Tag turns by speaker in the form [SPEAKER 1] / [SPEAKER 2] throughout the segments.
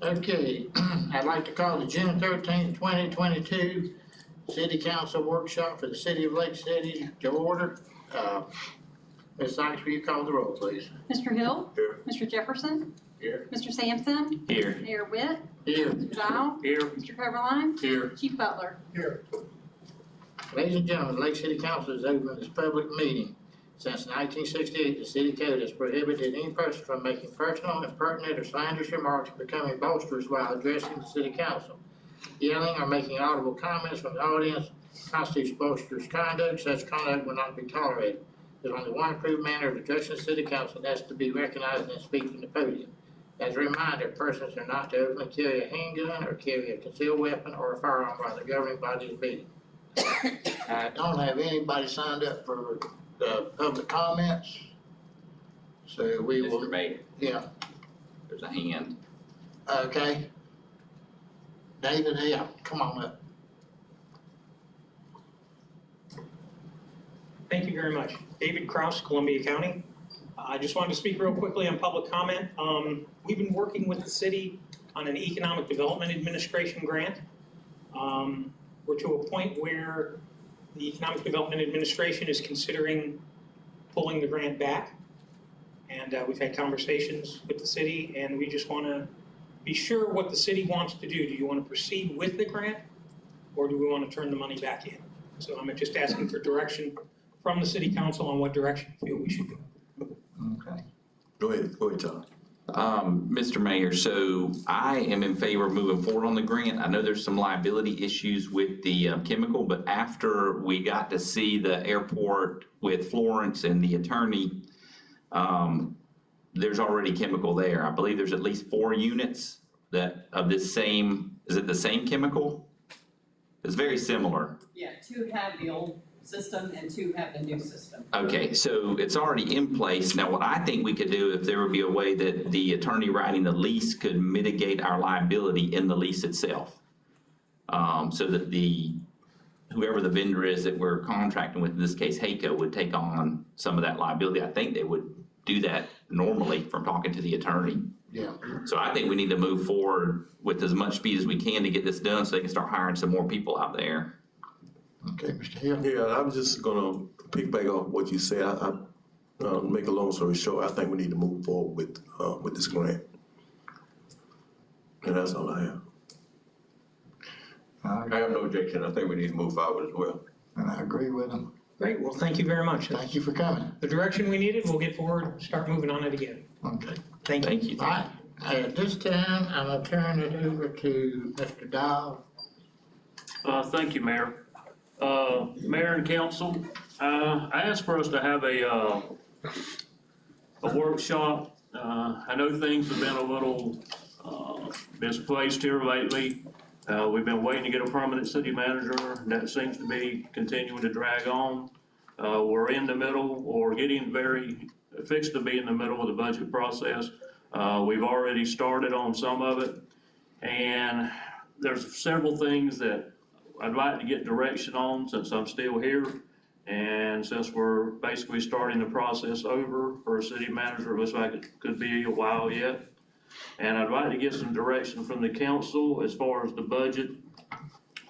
[SPEAKER 1] Okay, I'd like to call the June 13th, 2022 City Council Workshop for the City of Lake City to order. Ms. Sykes, will you call the roll, please?
[SPEAKER 2] Mr. Hill?
[SPEAKER 1] Here.
[SPEAKER 2] Mr. Jefferson?
[SPEAKER 1] Here.
[SPEAKER 2] Mr. Sampson?
[SPEAKER 3] Here.
[SPEAKER 2] Mayor Witt?
[SPEAKER 1] Here.
[SPEAKER 2] Mr. Dial?
[SPEAKER 3] Here.
[SPEAKER 2] Mr. Coverline?
[SPEAKER 3] Here.
[SPEAKER 2] Chief Butler?
[SPEAKER 1] Here. Ladies and gentlemen, Lake City Council is open as public meeting. Since 1968, the city code has prohibited any person from making personal, impertinent, or slanderous remarks becoming boisterous while addressing the city council. Yelling or making audible comments from the audience constitutes boisterous conduct. Such conduct will not be tolerated. There's only one approved manner of addressing the city council, and that's to be recognized and speak from the podium. As a reminder, persons are not to openly carry a handgun or carry a concealed weapon or a firearm while the governing body is meeting. I don't have anybody signed up for public comments, so we will.
[SPEAKER 3] Mr. Mayor,
[SPEAKER 1] Yeah,
[SPEAKER 3] there's a hand.
[SPEAKER 1] okay. David, yeah, come on up.
[SPEAKER 4] Thank you very much. David Kraus, Columbia County. I just wanted to speak real quickly on public comment. We've been working with the city on an Economic Development Administration grant. We're to a point where the Economic Development Administration is considering pulling the grant back. And we've had conversations with the city, and we just want to be sure what the city wants to do. Do you want to proceed with the grant, or do we want to turn the money back in? So I'm just asking for direction from the city council on what direction you feel we should go.
[SPEAKER 1] Okay.
[SPEAKER 5] Go ahead, John.
[SPEAKER 3] Mr. Mayor, so I am in favor of moving forward on the grant. I know there's some liability issues with the chemical, but after we got to see the airport with Florence and the attorney, there's already chemical there. I believe there's at least 4 units that of this same, is it the same chemical? It's very similar.
[SPEAKER 6] Yeah, 2 have the old system and 2 have the new system.
[SPEAKER 3] Okay, so it's already in place. Now, what I think we could do, if there would be a way that the attorney writing the lease could mitigate our liability in the lease itself. So that whoever the vendor is that we're contracting with, in this case, HACO, would take on some of that liability. I think they would do that normally from talking to the attorney.
[SPEAKER 1] Yeah.
[SPEAKER 3] So I think we need to move forward with as much speed as we can to get this done so they can start hiring some more people out there.
[SPEAKER 1] Okay, Mr. Hill.
[SPEAKER 5] Yeah, I was just gonna pick off what you said. I make a long story short, I think we need to move forward with this grant. And that's all I have.
[SPEAKER 7] I have no objection. I think we need to move forward as well.
[SPEAKER 1] And I agree with him.
[SPEAKER 4] Great, well, thank you very much.
[SPEAKER 1] Thank you for coming.
[SPEAKER 4] The direction we needed, we'll get forward, start moving on it again.
[SPEAKER 1] Okay.
[SPEAKER 4] Thank you.
[SPEAKER 3] Thank you.
[SPEAKER 1] All right, at this time, I'm gonna turn it over to Mr. Dial.
[SPEAKER 8] Thank you, Mayor. Mayor and council, I asked for us to have a workshop. I know things have been a little misplaced here lately. We've been waiting to get a permanent city manager. That seems to be continuing to drag on. We're in the middle, or getting fixed to be in the middle of the budget process. We've already started on some of it, and there's several things that I'd like to get direction on since I'm still here, and since we're basically starting the process over for a city manager. It looks like it could be a while yet. And I'd like to get some direction from the council as far as the budget.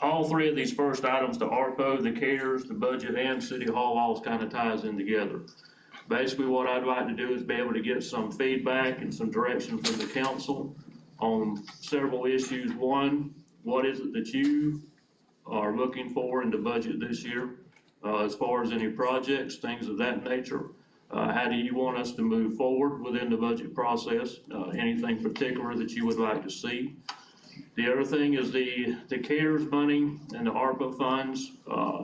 [SPEAKER 8] All 3 of these first items, the ARPO, the CARES, the budget, and City Hall, all kind of ties in together. Basically, what I'd like to do is be able to get some feedback and some direction from the council on several issues. One, what is it that you are looking for in the budget this year, as far as any projects, things of that nature? How do you want us to move forward within the budget process? Anything particular that you would like to see? The other thing is the CARES money and the ARPA funds.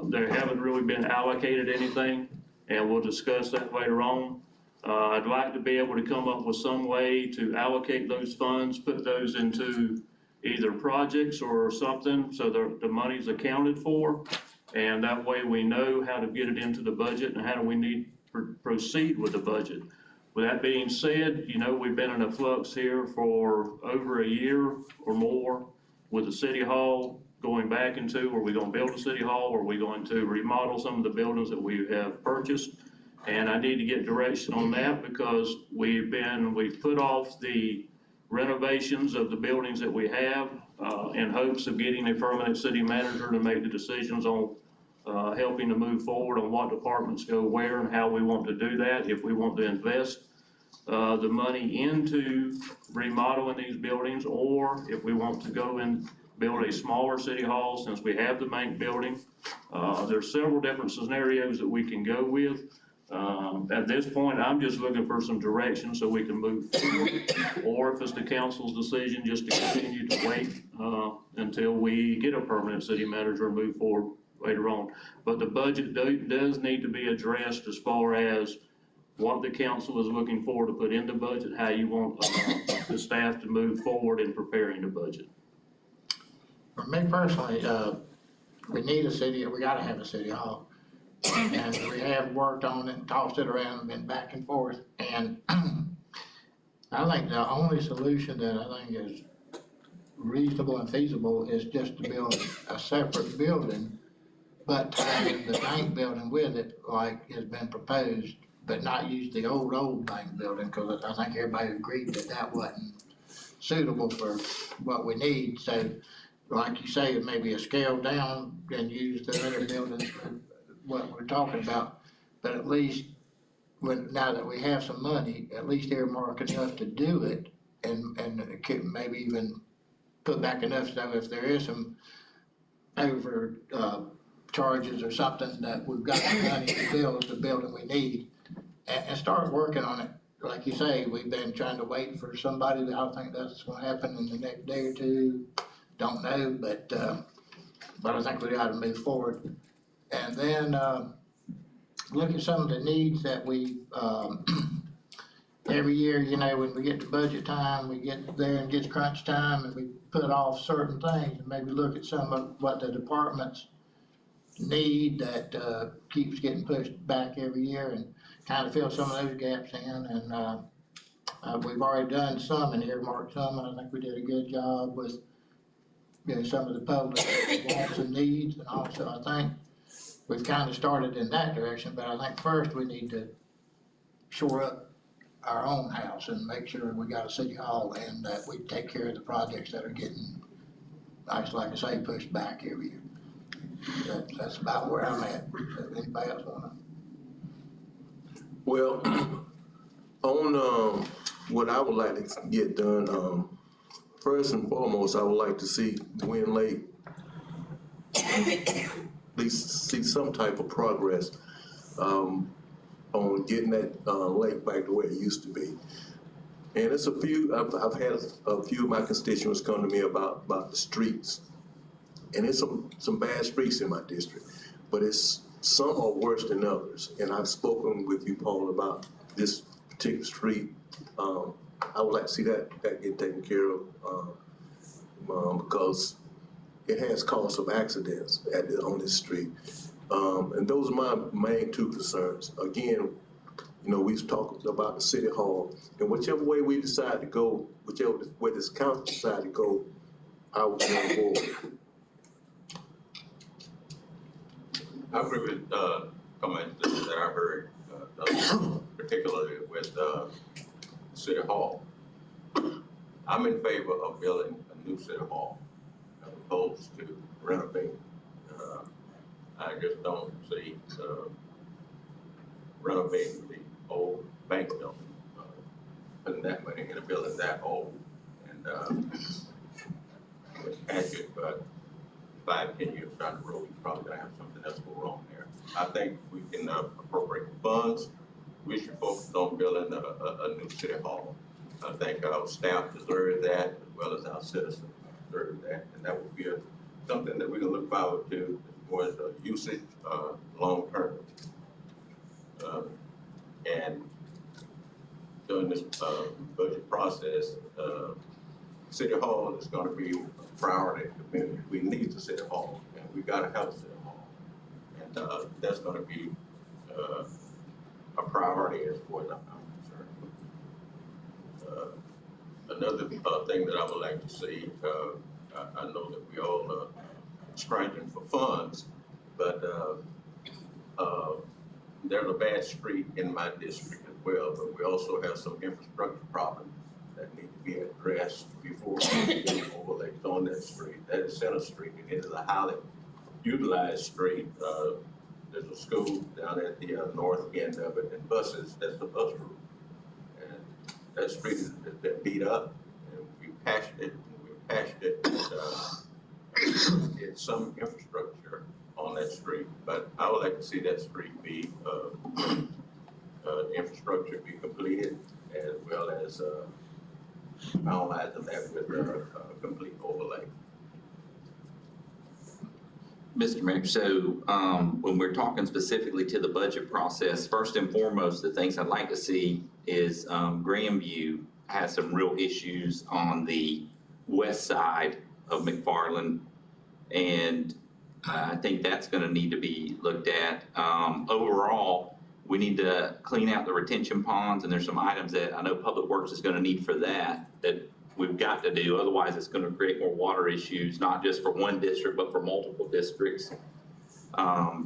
[SPEAKER 8] They haven't really been allocated anything, and we'll discuss that later on. I'd like to be able to come up with some way to allocate those funds, put those into either projects or something so the money's accounted for, and that way we know how to get it into the budget and how do we need to proceed with the budget. With that being said, you know, we've been in a flux here for over a year or more with the City Hall going back into, are we gonna build a City Hall, or are we going to remodel some of the buildings that we have purchased? And I need to get direction on that because we've put off the renovations of the buildings that we have, in hopes of getting a permanent city manager to make the decisions on helping to move forward on what departments go where and how we want to do that, if we want to invest the money into remodeling these buildings, or if we want to go and build a smaller city hall since we have the bank building. There's several different scenarios that we can go with. At this point, I'm just looking for some direction so we can move forward, or if it's the council's decision just to continue to wait until we get a permanent city manager and move forward later on. But the budget does need to be addressed as far as what the council is looking for to put in the budget, how you want the staff to move forward in preparing the budget.
[SPEAKER 1] For me personally, we need a city, we gotta have a city hall. And we have worked on it, tossed it around, and been back and forth. And I think the only solution that I think is reasonable and feasible is just to build a separate building, but tie in the bank building with it, like has been proposed, but not use the old bank building, because I think everybody agreed that that wasn't suitable for what we need. So, like you say, it may be a scale down and use the other buildings for what we're talking about, but at least now that we have some money, at least earmark enough to do it, and maybe even put back enough so if there is some over charges or something, that we've got the money to build the building we need, and start working on it. Like you say, we've been trying to wait for somebody. I don't think that's gonna happen in the next day or two. Don't know, but I think we ought to move forward. And then look at some of the needs that we, every year, you know, when we get to budget time, we get there and gets crunch time, and we put off certain things, and maybe look at some of what the departments need that keeps getting pushed back every year, and kind of fill some of those gaps in. And we've already done some and earmarked some, and I think we did a good job with, you know, some of the public wants and needs, and also I think we've kind of started in that direction, but I think first we need to shore up our own house and make sure we got a city hall and that we take care of the projects that are getting, like I say, pushed back every year. That's about where I'm at. Anybody else wanna?
[SPEAKER 5] Well, on what I would like to get done, first and foremost, I would like to see Wynn Lake at least see some type of progress on getting that lake back to where it used to be. And it's a few, I've had a few of my constituents come to me about the streets. And it's some bad streets in my district, but some are worse than others. And I've spoken with you, Paul, about this particular street. I would like to see that get taken care of because it has caused some accidents on this street. And those are my main two concerns. Again, you know, we've talked about the city hall, and whichever way we decide to go, whichever way this council decide to go, I will go forward.
[SPEAKER 7] I agree with comments that I heard, particularly with City Hall. I'm in favor of building a new City Hall as opposed to renovating. I just don't see renovating the old bank building, putting that money in a building that old. And it's accurate, but 5-10 years down the road, you're probably gonna have something else go wrong there. I think we can appropriate funds. We should focus on building a new city hall. I think our staff deserve that, as well as our citizens deserve that, and that would be something that we can look forward to as far as usage long term. And during this budget process, City Hall is going to be a priority. We need the City Hall, and we got to have a City Hall, and that's going to be a priority as far as I'm concerned. Another thing that I would like to see, I know that we all are scratching for funds, but there's a bad street in my district as well, but we also have some infrastructure problems that need to be addressed. addressed before we get overlays on that street. That is Center Street, and it is a highly utilized street. There's a school down at the north end of it, and buses, that's the bus route. And that street has been beat up, and we patched it, and did some infrastructure on that street. But I would like to see that street be, infrastructure be completed, as well as finalizing that with a complete overlay.
[SPEAKER 3] Mr. Mayor, so when we're talking specifically to the budget process, first and foremost, the things I'd like to see is Grandview has some real issues on the west side of McFarland, and I think that's gonna need to be looked at. Overall, we need to clean out the retention ponds, and there's some items that I know Public Works is gonna need for that we've got to do, otherwise it's gonna create more water issues, not just for one district, but for multiple districts. But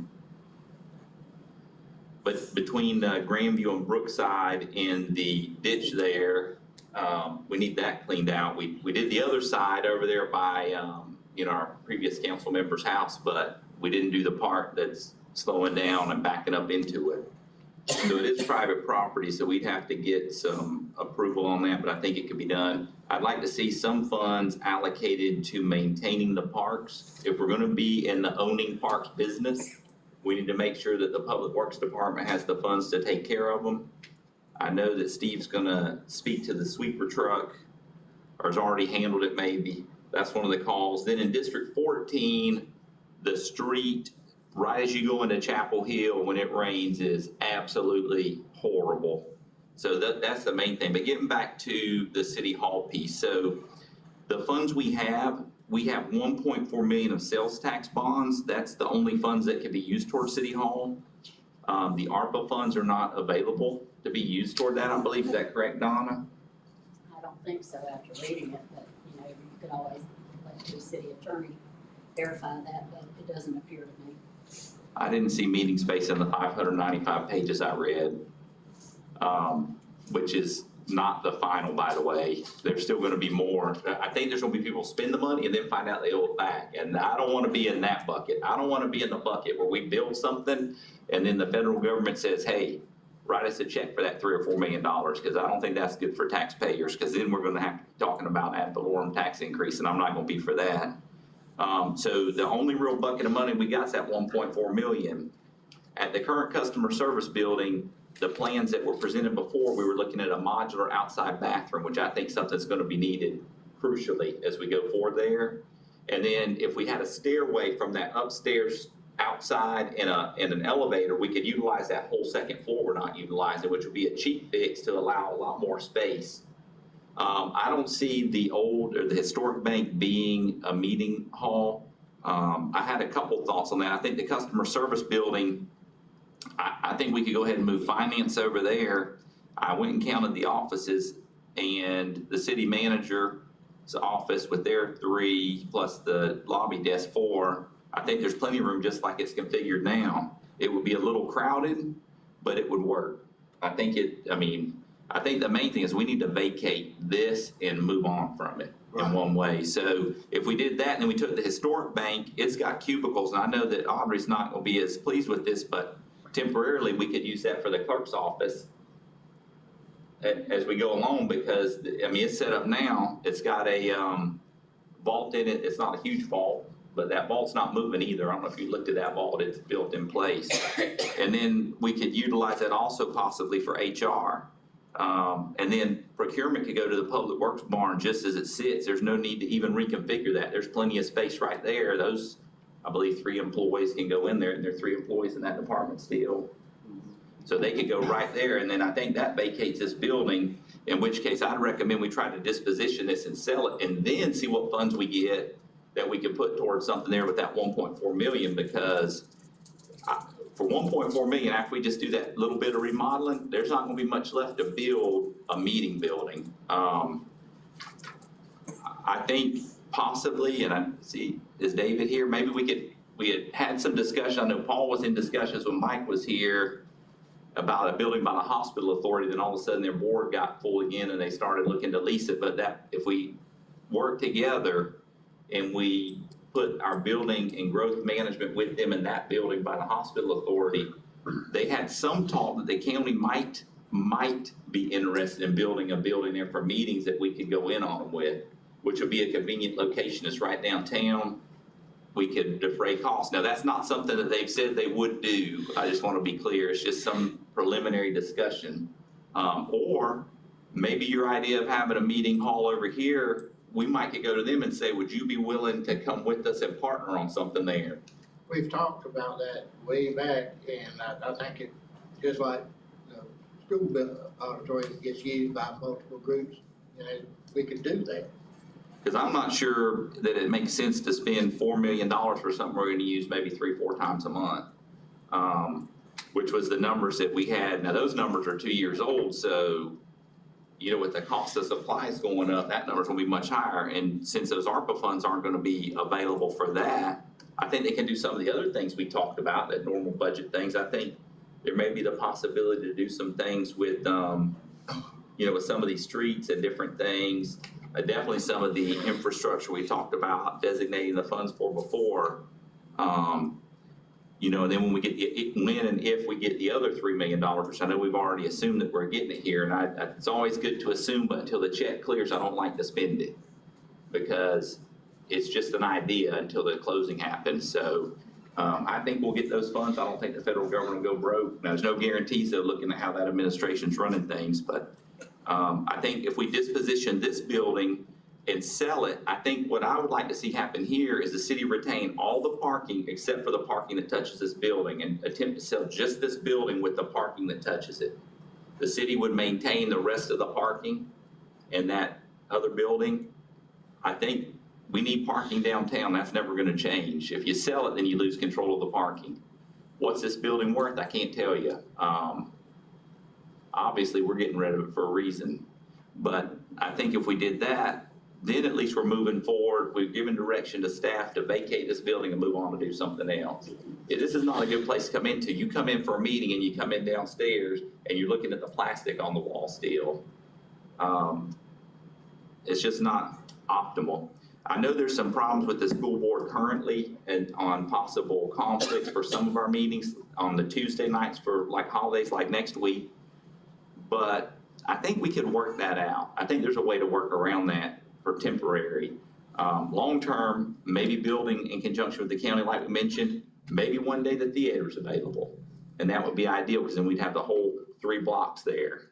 [SPEAKER 3] between Grandview and Brookside and the ditch there, we need that cleaned out. We did the other side over there by, our previous council member's house, but we didn't do the part that's slowing down and backing up into it. So it is private property, so we'd have to get some approval on that, but I think it could be done. I'd like to see some funds allocated to maintaining the parks. If we're gonna be in the owning parks business, we need to make sure that the Public Works Department has the funds to take care of them. I know that Steve's gonna speak to the sweeper truck, or has already handled it maybe. That's one of the calls. Then in District 14, the street right as you go into Chapel Hill when it rains is absolutely horrible. So that's the main thing. But getting back to the City Hall piece, so the funds we have 1.4 million of sales tax bonds. That's the only funds that can be used towards City Hall. The ARPA funds are not available to be used toward that, I believe. Is that correct, Donna?
[SPEAKER 9] I don't think so after reading it, but, you could always let the city attorney verify that, but it doesn't appear to me.
[SPEAKER 3] I didn't see meeting space in the 595 pages I read, which is not the final, by the way. There's still gonna be more. I think there's gonna be people spend the money and then find out they owe it back. And I don't wanna be in that bucket. I don't wanna be in the bucket where we build something and then the federal government says, hey, write us a check for that $3 or $4 million, because I don't think that's good for taxpayers, because then we're gonna have to be talking about ad valorem tax increase, and I'm not gonna be for that. So the only real bucket of money we got is that 1.4 million. At the current customer service building, the plans that were presented before, we were looking at a modular outside bathroom, which I think something's gonna be needed crucially as we go forward there. And then if we had a stairway from that upstairs outside and an elevator, we could utilize that whole second floor we're not utilizing, which would be a cheap fix to allow a lot more space. I don't see the old or the historic bank being a meeting hall. I had a couple thoughts on that. I think the customer service building, I think we could go ahead and move finance over there. I went and counted the offices, and the city manager's office with their 3 plus the lobby desk 4, I think there's plenty of room just like it's configured now. It would be a little crowded, but it would work. I think the main thing is we need to vacate this and move on from it in one way. So if we did that and then we took the historic bank, it's got cubicles, and I know that Audrey's not gonna be as pleased with this, but temporarily we could use that for the clerk's office as we go along, because it's set up now. It's got a vault in it. It's not a huge vault, but that vault's not moving either. I don't know if you looked at that vault, it's built in place. And then we could utilize that also possibly for HR. And then procurement could go to the Public Works barn just as it sits. There's no need to even reconfigure that. There's plenty of space right there. Those, I believe 3 employees can go in there, and there are 3 employees in that department still. So they could go right there, and then I think that vacates this building, in which case I'd recommend we try to disposition this and sell it, and then see what funds we get that we can put towards something there with that 1.4 million, because for 1.4 million, after we just do that little bit of remodeling, there's not gonna be much left to build a meeting building. I think possibly, and I see, is David here? Maybe we had some discussion. I know Paul was in discussions when Mike was here about a building by the hospital authority, then all of a sudden their board got full again and they started looking to lease it. But that, if we work together and we put our building and growth management with them in that building by the hospital authority, they had some talk that the county might be interested in building a building there for meetings that we could go in on them with, which would be a convenient location. It's right downtown. We could defray costs. Now, that's not something that they've said they would do. I just want to be clear. It's just some preliminary discussion. Or maybe your idea of having a meeting hall over here, we might could go to them and say, would you be willing to come with us and partner on something there?
[SPEAKER 1] We've talked about that way back, and I think it, just like the school auditorium gets used by multiple groups, you know, we could do that.
[SPEAKER 3] Because I'm not sure that it makes sense to spend $4 million for something we're gonna use maybe 3-4 times a month. Which was the numbers that we had. Now, those numbers are 2 years old, so, you know, with the cost of supplies going up, that number's gonna be much higher. And since those ARPA funds aren't gonna be available for that, I think they can do some of the other things we talked about, that normal budget things. I think there may be the possibility to do some things with, you know, with some of these streets and different things. Definitely some of the infrastructure we talked about designating the funds for before. You know, and then when we get when and if we get the other $3 million, which I know we've already assumed that we're getting it here, and it's always good to assume, but until the check clears, I don't like to spend it because it's just an idea until the closing happens. So I think we'll get those funds. I don't think the federal government will go broke. Now, there's no guarantees though, looking at how that administration's running things, but I think if we disposition this building and sell it, I think what I would like to see happen here is the city retain all the parking except for the parking that touches this building and attempt to sell just this building with the parking that touches it. The city would maintain the rest of the parking in that other building. I think we need parking downtown. That's never gonna change. If you sell it, then you lose control of the parking. What's this building worth? I can't tell you. Obviously, we're getting rid of it for a reason. But I think if we did that, then at least we're moving forward. We've given direction to staff to vacate this building and move on to do something else. This is not a good place to come into. You come in for a meeting and you come in downstairs and you're looking at the plastic on the wall still. It's just not optimal. I know there's some problems with the school board currently and on possible conflicts for some of our meetings on the Tuesday nights for like holidays like next week. But I think we could work that out. I think there's a way to work around that for temporary. Long-term, maybe building in conjunction with the county like we mentioned, maybe one day the theater's available. And that would be ideal because then we'd have the whole 3 blocks there.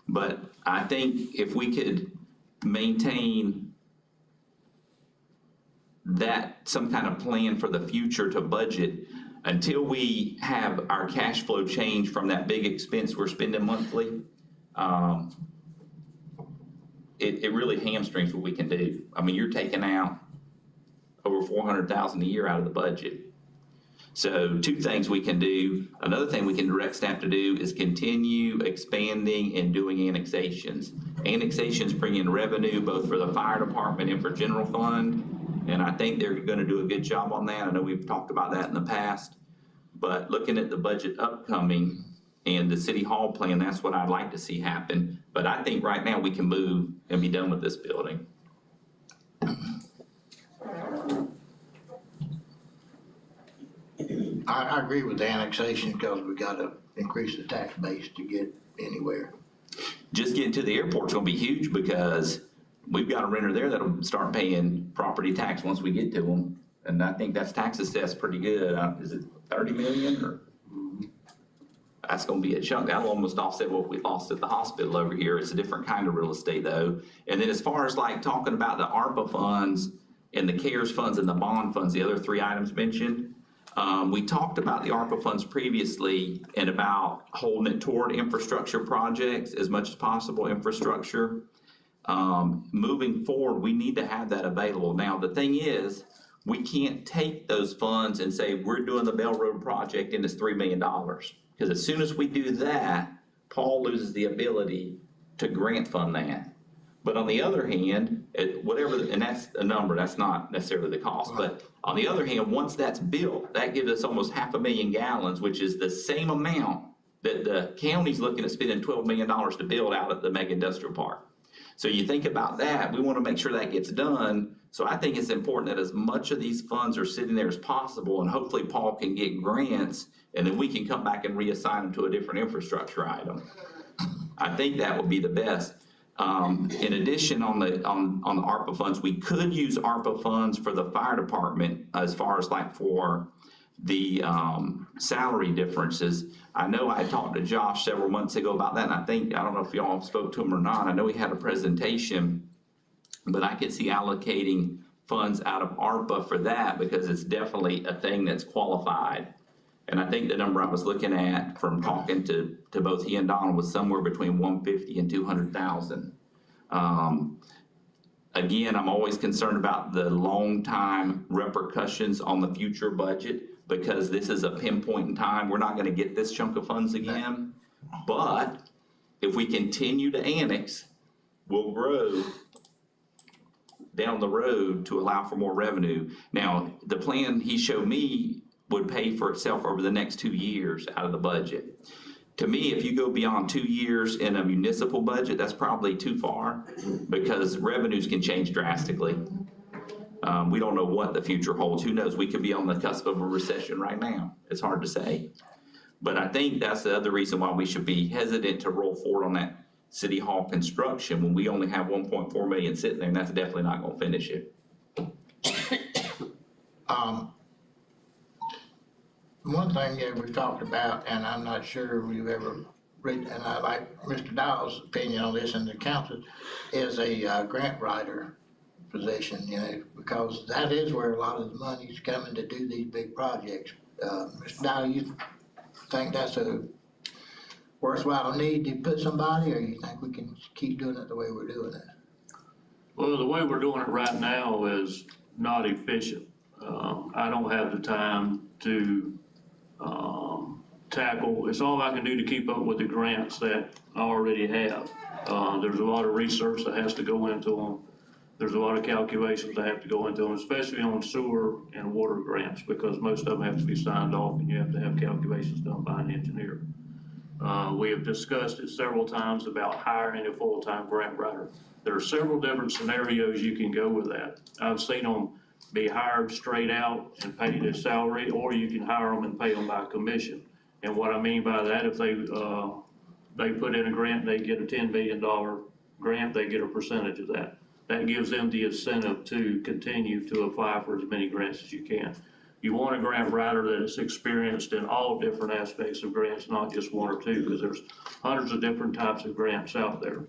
[SPEAKER 3] But I think if we could maintain that, some kind of plan for the future to budget, until we have our cash flow change from that big expense we're spending monthly, it really hamstrings what we can do. I mean, you're taking out over $400,000 a year out of the budget. So 2 things we can do. Another thing we can direct staff to do is continue expanding and doing annexations. Annexations bring in revenue both for the fire department and for general fund. And I think they're gonna do a good job on that. I know we've talked about that in the past, but looking at the budget upcoming and the city hall plan, that's what I'd like to see happen. But I think right now we can move and be done with this building.
[SPEAKER 1] I agree with the annexation because we gotta increase the tax base to get anywhere.
[SPEAKER 3] Just getting to the airport's gonna be huge because we've got a renter there that'll start paying property tax once we get to them. And I think that's tax assessed pretty good. Is it 30 million or? That's gonna be a chunk. That'll almost offset what we lost at the hospital over here. It's a different kind of real estate though. And then as far as like talking about the ARPA funds and the CARES funds and the bond funds, the other 3 items mentioned, we talked about the ARPA funds previously and about holding it toward infrastructure projects as much as possible, infrastructure. Moving forward, we need to have that available. Now, the thing is, we can't take those funds and say, we're doing the Bell Road project and it's $3 million. Because as soon as we do that, Paul loses the ability to grant fund that. But on the other hand, whatever, and that's a number, that's not necessarily the cost. But on the other hand, once that's built, that gives us almost 500,000 gallons, which is the same amount that the county's looking at spending $12 million to build out at the mega industrial park. So you think about that, we want to make sure that gets done. So I think it's important that as much of these funds are sitting there as possible, and hopefully Paul can get grants, and then we can come back and reassign them to a different infrastructure item. I think that would be the best. In addition, on the ARPA funds, we could use ARPA funds for the fire department as far as like for the salary differences. I know I talked to Josh several months ago about that, and I don't know if y'all spoke to him or not. I know he had a presentation, but I could see allocating funds out of ARPA for that because it's definitely a thing that's qualified. And I think the number I was looking at from talking to both he and Donald was somewhere between 150 and 200,000. Again, I'm always concerned about the long time repercussions on the future budget because this is a pinpoint in time. We're not gonna get this chunk of funds again. But if we continue to annex, we'll grow down the road to allow for more revenue. Now, the plan he showed me would pay for itself over the next 2 years out of the budget. To me, if you go beyond 2 years in a municipal budget, that's probably too far because revenues can change drastically. We don't know what the future holds. Who knows? We could be on the cusp of a recession right now. It's hard to say. But I think that's the other reason why we should be hesitant to roll forward on that city hall construction when we only have 1.4 million sitting there, and that's definitely not gonna finish it.
[SPEAKER 1] One thing that we've talked about, and I'm not sure we've ever read, and I like Mr. Dowell's opinion on this and the council, is a grant writer position, you know, because that is where a lot of the money's coming to do these big projects. Mr. Dowell, you think that's a worthwhile need to put somebody, or you think we can keep doing it the way we're doing it?
[SPEAKER 8] Well, the way we're doing it right now is not efficient. I don't have the time to tackle, it's all I can do to keep up with the grants that I already have. There's a lot of research that has to go into them. There's a lot of calculations that have to go into them, especially on sewer and water grants, because most of them have to be signed off and you have to have calculations done by an engineer. We have discussed it several times about hiring a full-time grant writer. There are several different scenarios you can go with that. I've seen them be hired straight out and paid a salary, or you can hire them and pay them by commission. And what I mean by that, if they put in a grant, they get a $10 million grant, they get a percentage of that. That gives them the incentive to continue to apply for as many grants as you can. You want a grant writer that is experienced in all different aspects of grants, not just one or two, because there's hundreds of different types of grants out there.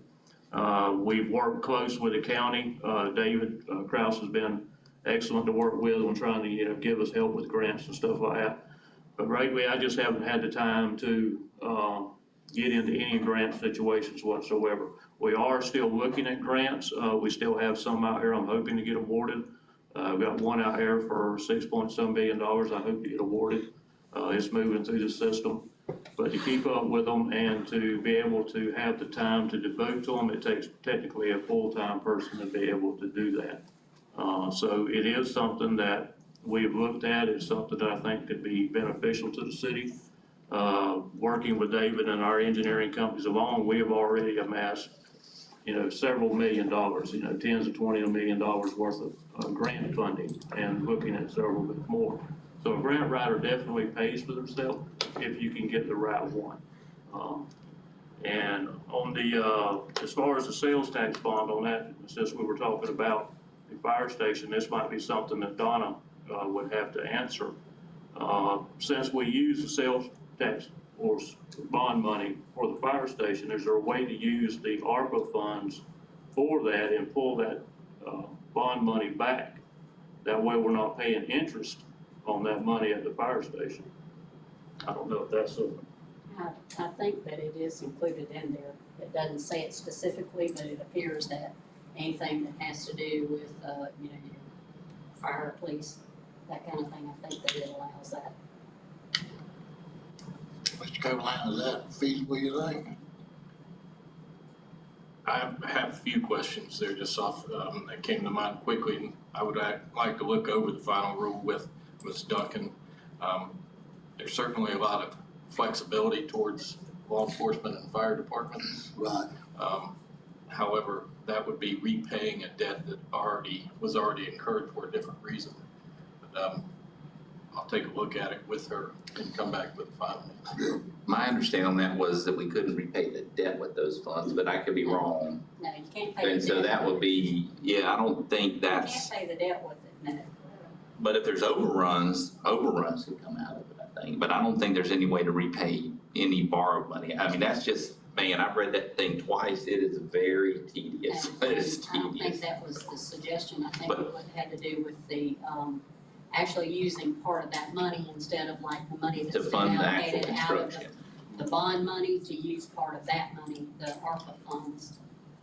[SPEAKER 8] We've worked close with the county. David Kraus has been excellent to work with on trying to, give us help with grants and stuff like that. But lately, I just haven't had the time to get into any grant situations whatsoever. We are still looking at grants. We still have some out here I'm hoping to get awarded. I've got one out here for $6.some billion I hope to get awarded. It's moving through the system. But to keep up with them and to be able to have the time to devote to them, it takes technically a full-time person to be able to do that. So it is something that we've looked at. It's something that I think could be beneficial to the city. Working with David and our engineering companies along, we have already amassed, several million dollars, tens of 20 million dollars worth of grant funding and looking at several bit more. So a grant writer definitely pays for themselves if you can get the right one. And on the, as far as the sales tax bond on that, since we were talking about the fire station, this might be something that Donna would have to answer. Since we use the sales tax or bond money for the fire station, is there a way to use the ARPA funds for that and pull that bond money back? That way we're not paying interest on that money at the fire station. I don't know if that's a...
[SPEAKER 9] I think that it is included in there. It doesn't say it specifically, but it appears that anything that has to do with, your fire, police, that kind of thing, I think that it allows that.
[SPEAKER 1] Mr. Copeland, is that feasible, you think?
[SPEAKER 10] I have a few questions there just off, that came to mind quickly. And I would like to look over the final rule with Ms. Duncan. There's certainly a lot of flexibility towards law enforcement and fire departments.
[SPEAKER 1] Right.
[SPEAKER 10] However, that would be repaying a debt that was already incurred for a different reason. But, I'll take a look at it with her and come back with a final.
[SPEAKER 3] My understanding on that was that we couldn't repay the debt with those funds, but I could be wrong.
[SPEAKER 9] No, you can't pay the debt.
[SPEAKER 3] And so that would be, yeah, I don't think
[SPEAKER 9] You
[SPEAKER 3] that's,
[SPEAKER 9] can't pay the debt with it, no.
[SPEAKER 3] but if there's overruns could come out of it, I think. But I don't think there's any way to repay any borrowed money. I mean, that's just, man, I've read that thing twice. It is very tedious. It is
[SPEAKER 9] I don't think
[SPEAKER 3] tedious.
[SPEAKER 9] that was the suggestion. I think
[SPEAKER 3] But-
[SPEAKER 9] it had to do with the, actually using part of that money instead of like the money
[SPEAKER 3] To
[SPEAKER 9] that's been
[SPEAKER 3] fund the actual
[SPEAKER 9] allocated out of
[SPEAKER 3] construction.
[SPEAKER 9] the bond money, to use part of that money, the ARPA funds,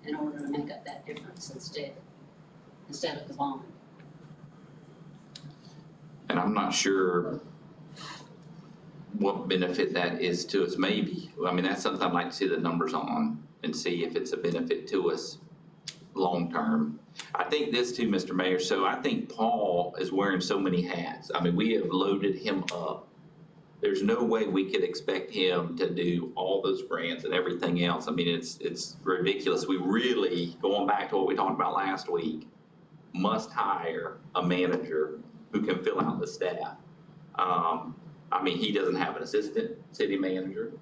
[SPEAKER 9] in order to make up that difference instead of the bond.
[SPEAKER 3] And I'm not sure what benefit that is to us, maybe. I mean, that's something I'd like to see the numbers on and see if it's a benefit to us long-term. I think this too, Mr. Mayor, so I think Paul is wearing so many hats. I mean, we have loaded him up. There's no way we could expect him to do all those grants and everything else. I mean, it's ridiculous. We really, going back to what we talked about last week, must hire a manager who can fill out the staff. I mean, he doesn't have an assistant city manager.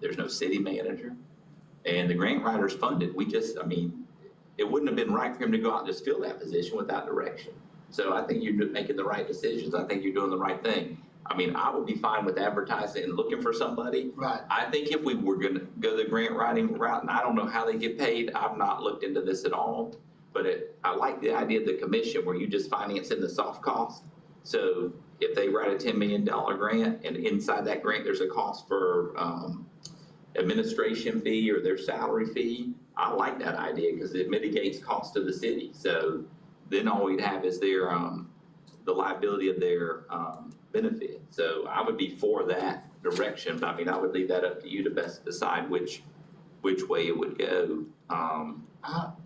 [SPEAKER 3] There's no city manager. And the grant writer's funded. I mean, it wouldn't have been right for him to go out and just fill that position without direction. So I think you're making the right decisions. I think you're doing the right thing. I mean, I would be fine with advertising and looking for somebody.
[SPEAKER 1] Right.
[SPEAKER 3] I think if we were gonna go the grant writing route, and I don't know how they get paid, I've not looked into this at all. But I like the idea of the commission where you just finance in the soft cost. So if they write a $10 million grant and inside that grant, there's a cost for, administration fee or their salary fee, I like that idea because it mitigates cost to the city. So then all we'd have is their, the liability of their, benefit. So I would be for that direction, but I mean, I would leave that up to you to best decide which way it would go.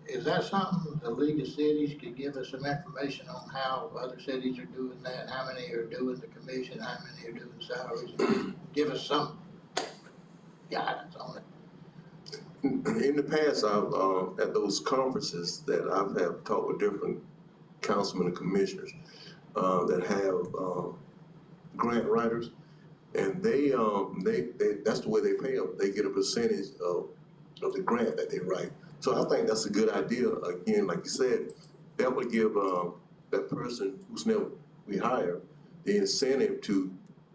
[SPEAKER 1] Is that something the League of Cities could give us some information on how other cities are doing that? How many are doing the commission, how many are doing salaries? Give us some guidance on it.
[SPEAKER 5] In the past, I've, at those conferences that I've have talked with different councilmen and commissioners, that have, grant writers, and they that's the way they pay them. They get a percentage of the grant that they write. So I think that's a good idea. Again, like you said, that would give, that person who's never we hire the incentive to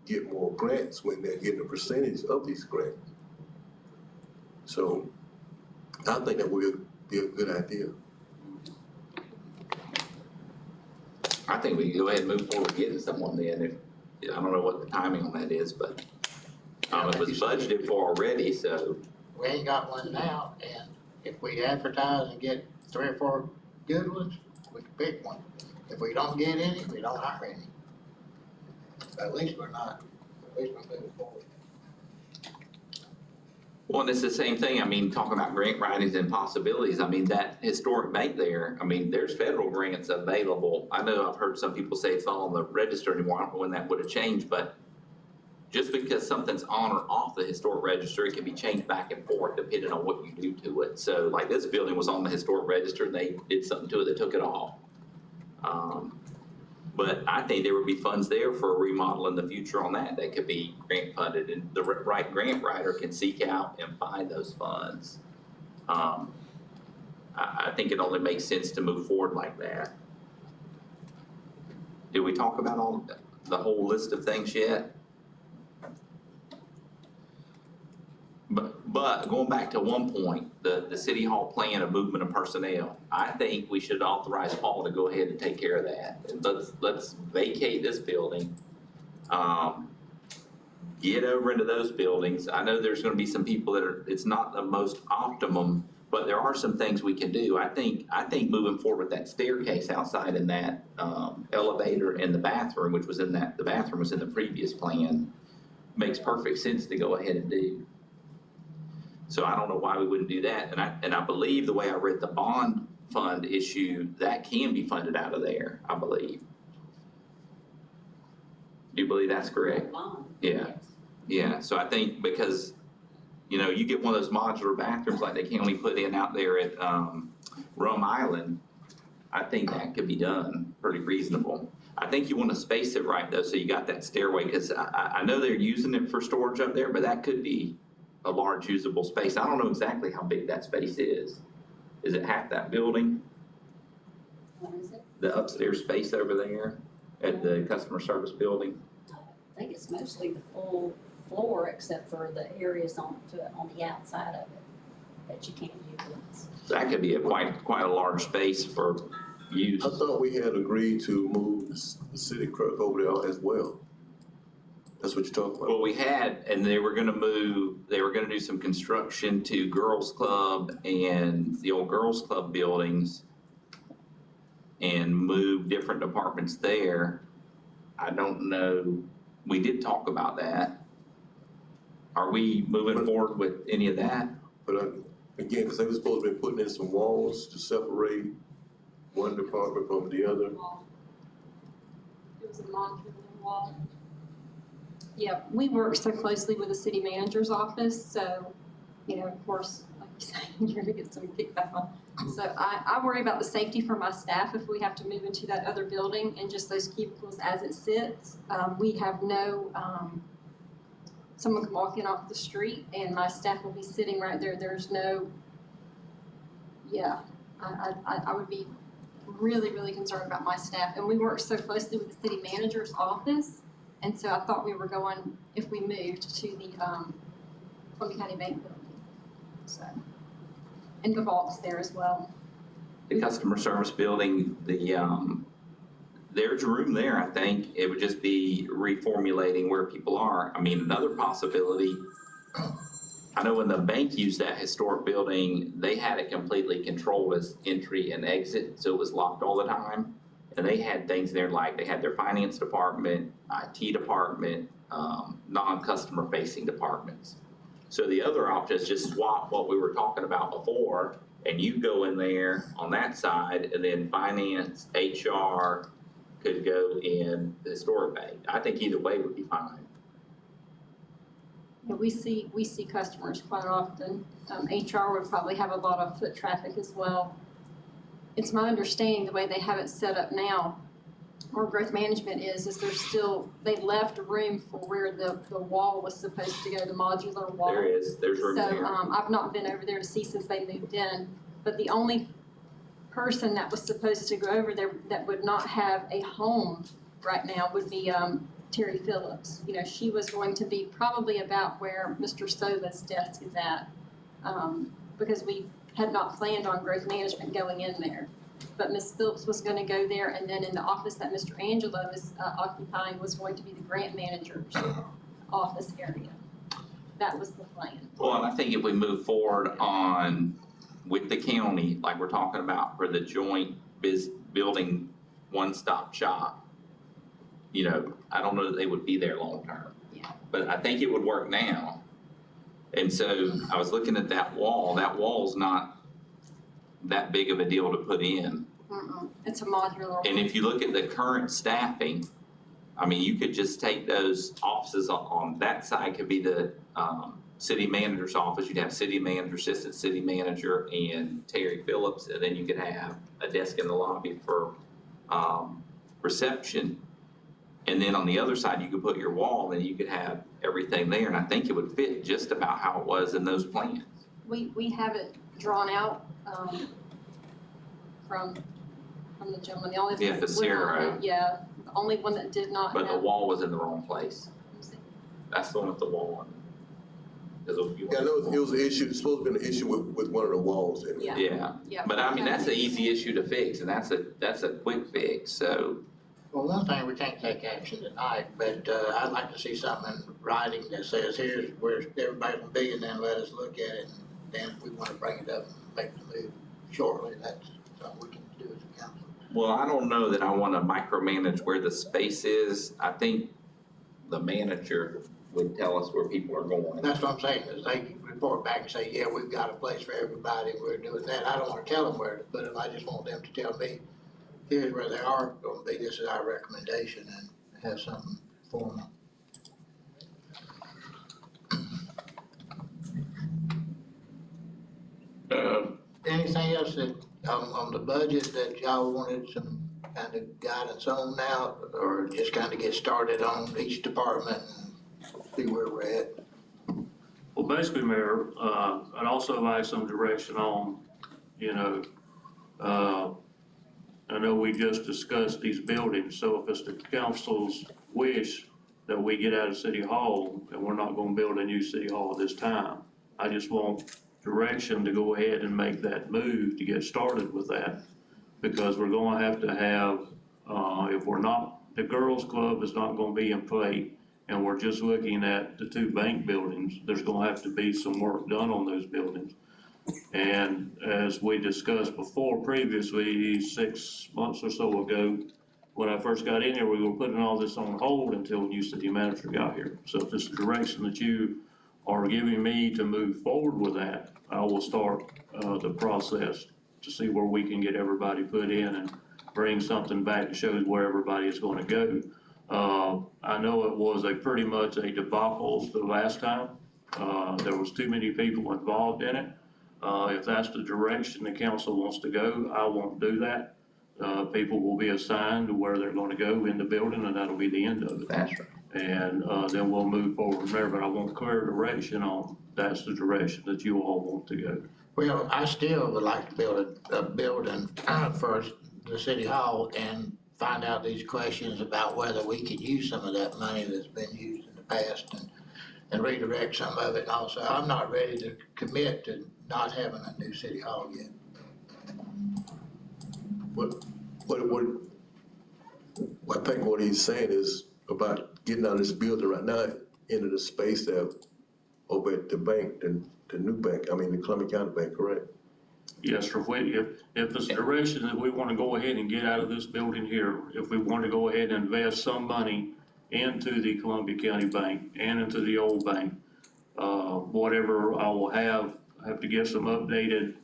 [SPEAKER 5] get more grants when they're getting a percentage of these grants. So I think that would be a good idea.
[SPEAKER 3] I think we can go ahead and move forward getting someone then. I don't know what the timing on that is, but it was budgeted for already, so.
[SPEAKER 1] We ain't got one now, and if we advertise and get 3 or 4 good ones, we can pick one. If we don't get any, we don't hire any. But at least we're moving forward.
[SPEAKER 3] Well, and it's the same thing, I mean, talking about grant writings and possibilities, I mean, that historic bank there, I mean, there's federal grants available. I know I've heard some people say it's not on the register anymore, I don't know when that would have changed, but just because something's on or off the historic register, it can be changed back and forth depending on what you do to it. So like this building was on the historic register and they did something to it that took it off. But I think there would be funds there for a remodel in the future on that could be grant funded, and the right grant writer can seek out and find those funds. I think it only makes sense to move forward like that. Did we talk about the whole list of things yet? But going back to one point, the city hall plan of movement of personnel, I think we should authorize Paul to go ahead and take care of that. And let's vacate this building. Get over into those buildings. I know there's gonna be some people that it's not the most optimum, but there are some things we can do. I think moving forward with that staircase outside in that, elevator and the bathroom, which was in that, the bathroom was in the previous plan, makes perfect sense to go ahead and do. So I don't know why we wouldn't do that. And I believe the way I read the bond fund issue, that can be funded out of there, I believe. Do you believe that's correct?
[SPEAKER 9] Bond,
[SPEAKER 3] Yeah.
[SPEAKER 9] yes.
[SPEAKER 3] Yeah, so I think because, you know, you get one of those modular bathrooms like they County put in out there at, Rum Island, I think that could be done pretty reasonable. I think you wanna space it right though, so you got that stairway, cause I know they're using it for storage up there, but that could be a large usable space. I don't know exactly how big that space is. Is it half that building,
[SPEAKER 9] What is it?
[SPEAKER 3] the upstairs space over there at the customer service building?
[SPEAKER 9] I think it's mostly the full floor except for the areas on the outside of it that you can't utilize.
[SPEAKER 3] That could be a quite a large space for use.
[SPEAKER 5] I thought we had agreed to move the city clerk over there as well. That's what you're talking about?
[SPEAKER 3] Well, we had, and they were gonna do some construction to Girls Club and the old Girls Club buildings and move different departments there. I don't know, we did talk about that. Are we moving forward with any of that?
[SPEAKER 5] But again, because they were supposed to be putting in some walls to separate one department from the other.
[SPEAKER 2] It was a modular wall. Yeah, we work so closely with the city manager's office, so, you know, of course, like you say, you're gonna get some kickback on. So I worry about the safety for my staff if we have to move into that other building and just those cubicles as it sits. We have no, someone can walk in off the street and my staff will be sitting right there. There's no, yeah, I would be really, really concerned about my staff. And we work so closely with the city manager's office. And so I thought we were going, if we moved to the Columbia County Bank building. So, and the vault's there as well.
[SPEAKER 3] The customer service building, there's room there, I think. It would just be reformulating where people are. I mean, another possibility, I know when the bank used that historic building, they had it completely controlled as entry and exit, so it was locked all the time. And they had things there like they had their finance department, IT department, non-customer facing departments. So the other option is just swap what we were talking about before, and you go in there on that side, and then finance, HR could go in the historic bank. I think either way would be fine.
[SPEAKER 2] Yeah, we see customers quite often. HR would probably have a lot of foot traffic as well. It's my understanding the way they have it set up now, or growth management is there's still, they left room for where the wall was supposed to go, the modular wall.
[SPEAKER 3] There's room there.
[SPEAKER 2] So, I've not been over there to see since they moved in, but the only person that was supposed to go over there that would not have a home right now would be, Terry Phillips. You know, she was going to be probably about where Mr. Sova's desk is at, because we had not planned on growth management going in there. But Ms. Phillips was gonna go there, and then in the office that Mr. Angelo is occupying was going to be the grant manager's office area. That was the plan.
[SPEAKER 3] Well, and I think if we move forward on, with the county, like we're talking about for the joint building one-stop shop, you know, I don't know that they would be there long-term.
[SPEAKER 2] Yeah.
[SPEAKER 3] But I think it would work now. And so I was looking at that wall's not that big of a deal to put in.
[SPEAKER 2] It's a modular wall.
[SPEAKER 3] And if you look at the current staffing, I mean, you could just take those offices on that side could be the city manager's office. You'd have city manager, assistant city manager, and Terry Phillips, and then you could have a desk in the lobby for reception. And then on the other side, you could put your wall, and you could have everything there, and I think it would fit just about how it was in those plans.
[SPEAKER 2] We have it drawn out from the gentleman. The only thing
[SPEAKER 3] Yeah, the Sierra.
[SPEAKER 2] Yeah, the only one that did not
[SPEAKER 3] But the
[SPEAKER 2] have.
[SPEAKER 3] wall was in the wrong place. That's the one with the wall on it.
[SPEAKER 5] Yeah, I know it was an issue, it's supposed to be an issue with one of the walls in it.
[SPEAKER 2] Yeah.
[SPEAKER 3] Yeah, but I mean, that's an easy issue to fix, and that's a quick fix, so.
[SPEAKER 1] Well, one thing, we can't take action tonight, but I'd like to see something in writing that says, here's where everybody's gonna be, and then let us look at it. And then if we wanna bring it up and make the move shortly, that's something we can do as a council.
[SPEAKER 3] Well, I don't know that I wanna micromanage where the space is. I think the manager would tell us where people are going.
[SPEAKER 1] That's what I'm saying, is they report back and say, yeah, we've got a place for everybody, we're doing that. I don't wanna tell them where to put them, I just want them to tell me, here's where they are gonna be, this is our recommendation, and have something formal. Anything else that, on the budget that y'all wanted some kind of guidance on now, or just kind of get started on each department and see where we're at?
[SPEAKER 8] Well, basically, Mayor, I'd also like some direction on, I know we just discussed these buildings, so if it's the council's wish that we get out of City Hall, and we're not gonna build a new City Hall at this time, I just want direction to go ahead and make that move to get started with that. Because we're gonna have to have, if we're not, the girls' club is not gonna be in play, and we're just looking at the two bank buildings, there's gonna have to be some work done on those buildings. And as we discussed before previously, 6 months or so ago, when I first got in here, we were putting all this on hold until a new city manager got here. So if this is the direction that you are giving me to move forward with that, I will start the process to see where we can get everybody put in and bring something back that shows where everybody is gonna go. I know it was pretty much a debacle the last time. There was too many people involved in it. If that's the direction the council wants to go, I won't do that. People will be assigned to where they're gonna go in the building, and that'll be the end of it.
[SPEAKER 3] That's right.
[SPEAKER 8] And then we'll move forward from there, but I want clear direction on that's the direction that you all want to go.
[SPEAKER 1] Well, I still would like to build a building for the city hall and find out these questions about whether we could use some of that money that's been used in the past and redirect some of it. And also, I'm not ready to commit to not having a new city hall yet.
[SPEAKER 5] I think what he's saying is about getting out of this building right now into the space that over at the bank, the new bank, the Columbia County Bank, correct?
[SPEAKER 8] Yes, sir. If it's the direction that we want to go ahead and get out of this building here, if we want to go ahead and invest some money into the Columbia County Bank and into the old bank, whatever I will have to get some updated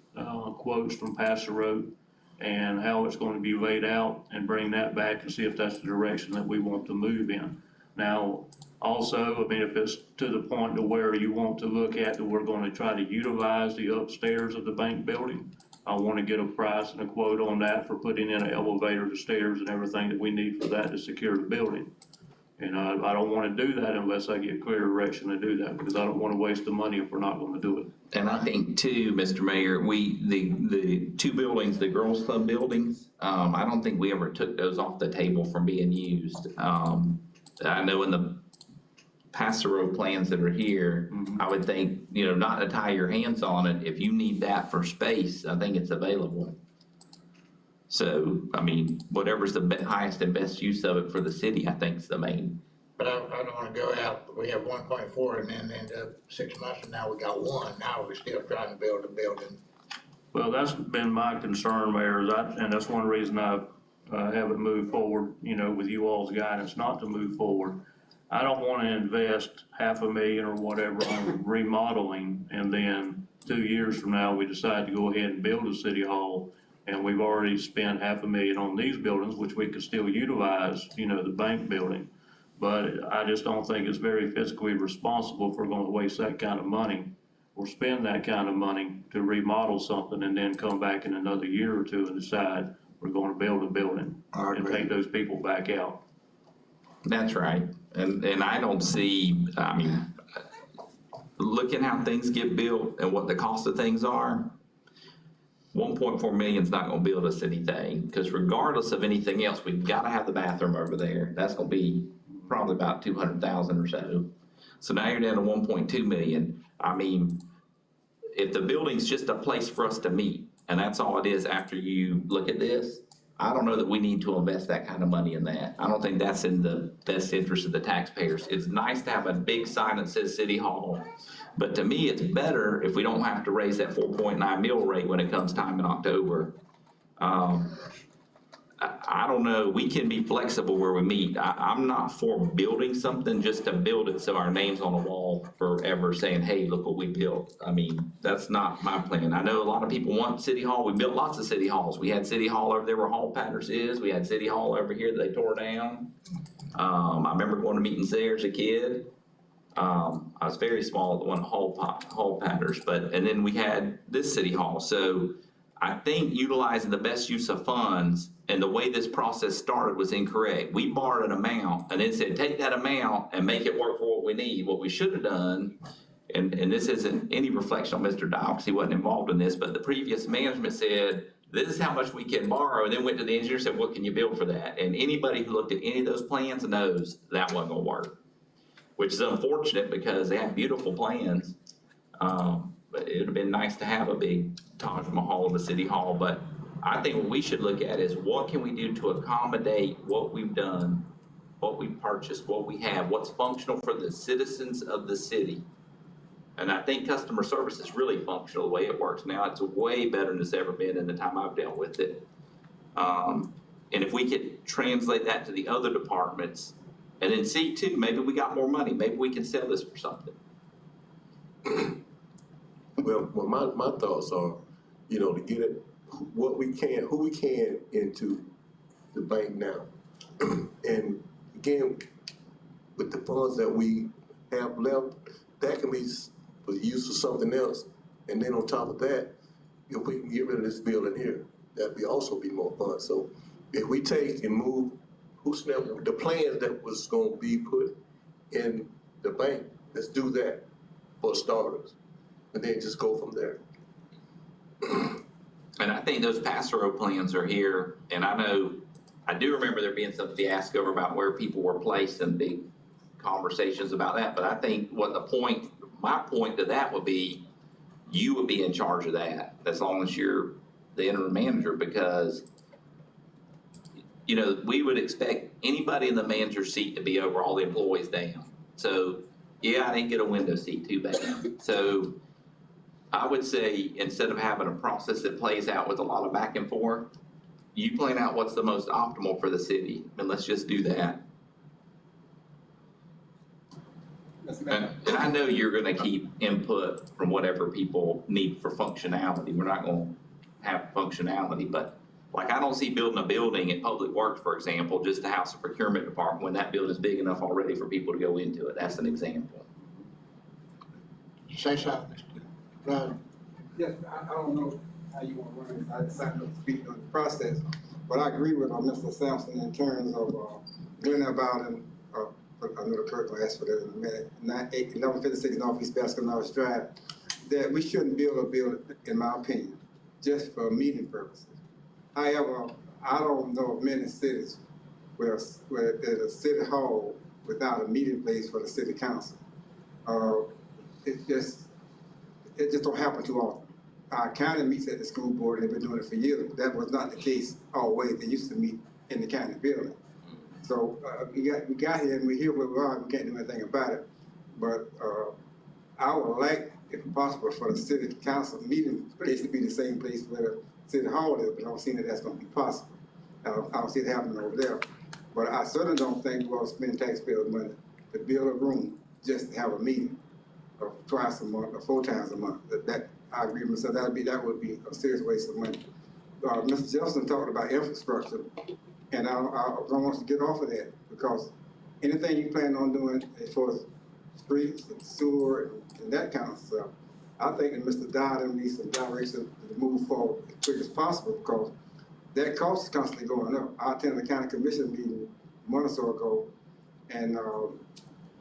[SPEAKER 8] quotes from Pastor Road and how it's going to be laid out, and bring that back and see if that's the direction that we want to move in. Now, also, if it's to the point to where you want to look at that we're going to try to utilize the upstairs of the bank building, I want to get a price and a quote on that for putting in an elevator, the stairs, and everything that we need for that to secure the building. And I don't want to do that unless I get clear direction to do that, because I don't want to waste the money if we're not going to do it.
[SPEAKER 3] And I think too, Mr. Mayor, the two buildings, the girls' club buildings, I don't think we ever took those off the table from being used. I know in the Pastor Road plans that are here, I would think, not to tie your hands on it, if you need that for space, I think it's available. So, whatever's the highest and best use of it for the city, I think is the main.
[SPEAKER 1] But I don't wanna go out, we have 1.4 and then end up 6 months from now, we got 1, now we're still trying to build a building.
[SPEAKER 8] Well, that's been my concern, Mayor, and that's one reason I haven't moved forward, with you all's guidance not to move forward. I don't want to invest $500,000 or whatever on remodeling, and then 2 years from now, we decide to go ahead and build a city hall, and we've already spent $500,000 on these buildings, which we could still utilize, the bank building. But I just don't think it's very fiscally responsible if we're going to waste that kind of money or spend that kind of money to remodel something and then come back in another year or two and decide we're going to build a building and take those people back out.
[SPEAKER 3] That's right. And I don't see, looking how things get built and what the cost of things are, 1.4 million is not gonna build us anything, because regardless of anything else, we've gotta have the bathroom over there. That's gonna be probably about 200,000 or so. So now you're down to 1.2 million. If the building's just a place for us to meet, and that's all it is after you look at this, I don't know that we need to invest that kind of money in that. I don't think that's in the best interest of the taxpayers. It's nice to have a big sign that says City Hall, but to me, it's better if we don't have to raise that 4.9 mill rate when it comes time in October. I don't know, we can be flexible where we meet. I'm not for building something just to build it so our name's on the wall forever saying, hey, look what we built. I mean, that's not my plan. I know a lot of people want City Hall. We built lots of city halls. We had City Hall over there where Hall Patters is. We had City Hall over here that they tore down. I remember going to meetings there as a kid. I was very small at the one Hall Patters, and then we had this City Hall. So I think utilizing the best use of funds and the way this process started was incorrect. We borrowed an amount and then said, take that amount and make it work for what we need. What we should have done, and this isn't any reflection on Mr. Dial because he wasn't involved in this, but the previous management said, this is how much we can borrow, and then went to the engineer and said, what can you build for that? And anybody who looked at any of those plans knows that wasn't gonna work, which is unfortunate because they had beautiful plans. But it would have been nice to have a big Taj Mahal of a city hall. But I think what we should look at is what can we do to accommodate what we've done, what we've purchased, what we have, what's functional for the citizens of the city. And I think customer service is really functional the way it works now. It's way better than it's ever been in the time I've dealt with it. And if we could translate that to the other departments and then see too, maybe we got more money. Maybe we can sell this for something.
[SPEAKER 5] Well, my thoughts are, to get it, who we can into the bank now. And again, with the funds that we have left, that can be used for something else. And then on top of that, if we can get rid of this building here, that'd also be more funds. So if we take and move the plans that was gonna be put in the bank, let's do that for starters. And then just go from there.
[SPEAKER 3] And I think those pass-through plans are here, and I do remember there being some fiasco about where people were placed and big conversations about that, but I think my point to that would be, you would be in charge of that as long as you're the interim manager, because we would expect anybody in the manager's seat to be over all the employees down. So yeah, I didn't get a window seat, too bad. So I would say, instead of having a process that plays out with a lot of back and forth, you plan out what's the most optimal for the city, and let's just do that. And I know you're gonna keep input from whatever people need for functionality. We're not gonna have functionality, but like, I don't see building a building at Public Works, for example, just to house a procurement department when that building's big enough already for people to go into it. That's an example.
[SPEAKER 11] Say something, Mr. Brown.
[SPEAKER 12] Yes, I don't know how you want to run it. I decided to speak on the process, but I agree with Mr. Sampson in terms of doing about it. I know the clerk will ask for that in a minute. 1156 Northeast Baskin Norris Drive. That we shouldn't build a building, in my opinion, just for meeting purposes. However, I don't know of many cities where there's a city hall without a meeting place for the city council. It just don't happen too often. Our county meets at the school board, and they've been doing it for years. That was not the case always. They used to meet in the county building. So we got here, and we're here where we are. We can't do anything about it. But I would like, if possible, for the city council meeting place to be the same place where the city hall is, but I don't see that that's going to be possible. I don't see it happening over there. But I certainly don't think we'll spend taxpayers' money to build a room just to have a meeting twice a month or 4 times a month. That I agree with myself. That would be a serious waste of money. Mr. Jefferson talked about infrastructure, and I don't want to get off of that, because anything you plan on doing as far as streets and sewer and that kind of stuff, I think that Mr. Dowden needs some direction to move forward as quick as possible, because that cost is constantly going up. I attended the county commission meeting a month or so ago, and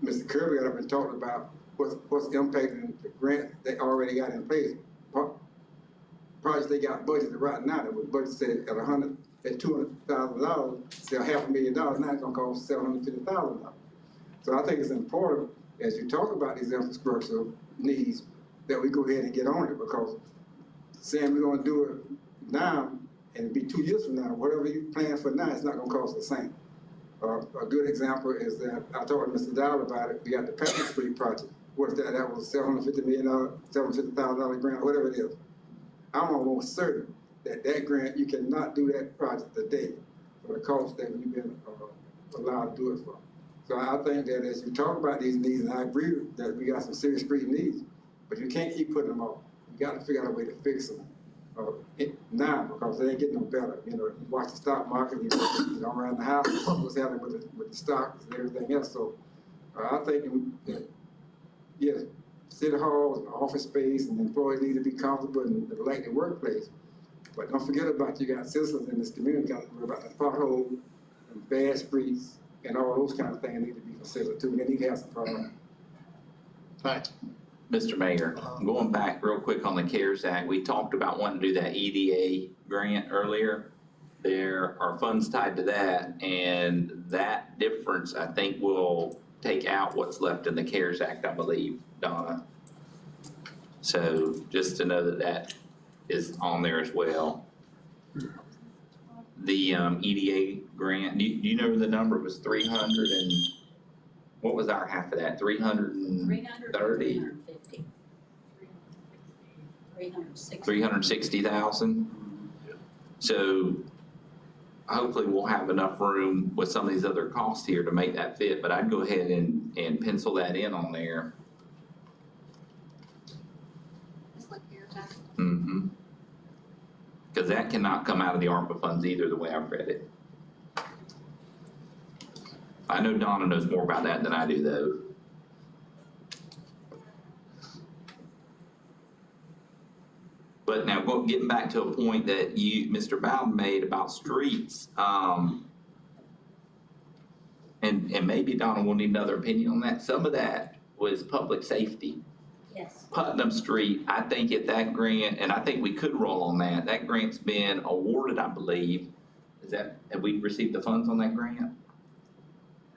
[SPEAKER 12] Mr. Kirby got up and talked about what's impacting the grant they already got in place. Projects they got budgeted right now that was budgeted at $200,000, still $500,000, now it's gonna cost $750,000. So I think it's important, as you talk about these infrastructure needs, that we go ahead and get on it, because saying we're gonna do it now and it'll be 2 years from now, whatever you plan for now, it's not gonna cost the same. A good example is that I talked to Mr. Dowd about it. We got the Patrick Street project. What's that? That was $750 million, $750,000 grant, whatever it is. I'm almost certain that grant, you cannot do that project today for the cost that we've been, allowed to do it for. So I think that as you talk about these needs, and I agree that we got some serious street needs, but you can't keep putting them off. You gotta figure out a way to fix them, now, because they ain't getting no better. You know, you watch the stock market, you know around the house, what's happening with the stocks and everything else. So, I think that, yes, city halls and office space and employees need to be comfortable and like the workplace. But don't forget about you got citizens in this community got to worry about the potholes and bad streets and all those kind of things need to be considered too. And they need to have some problems.
[SPEAKER 11] Thanks.
[SPEAKER 3] Mr. Mayor, going back real quick on the CARES Act, we talked about wanting to do that EDA grant earlier. There are funds tied to that, and that difference, I think, will take out what's left in the CARES Act, I believe, Donna. So just to know that that is on there as well. The EDA grant, do you know the number? It was 300 and, what was our half of that? 330?
[SPEAKER 9] 350. 360.
[SPEAKER 3] 360,000? So hopefully we'll have enough room with some of these other costs here to make that fit, but I'd go ahead and pencil that in on there. Mm-hmm. Because that cannot come out of the ARPA funds either, the way I've read it. I know Donna knows more about that than I do, though. But now, getting back to a point that you, Mr. Bowden, made about streets, and maybe Donna will need another opinion on that. Some of that was public safety.
[SPEAKER 9] Yes.
[SPEAKER 3] Putnam Street, I think at that grant, and I think we could roll on that. That grant's been awarded, I believe. Have we received the funds on that grant?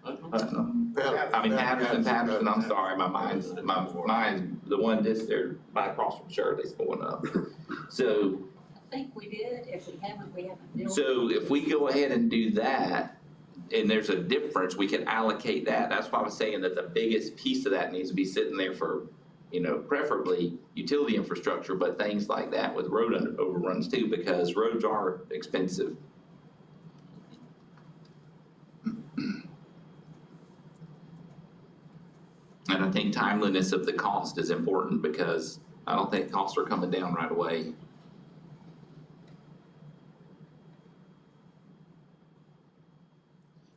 [SPEAKER 3] Putnam? I mean Patterson, I'm sorry, my mind's, the one just there by across from Shirley's going up. So.
[SPEAKER 9] I think we did. If we haven't, we haven't.
[SPEAKER 3] So if we go ahead and do that, and there's a difference, we can allocate that. That's why I was saying that the biggest piece of that needs to be sitting there for, you know, preferably utility infrastructure, but things like that with road overruns too, because roads are expensive. And I think timeliness of the cost is important because I don't think costs are coming down right away.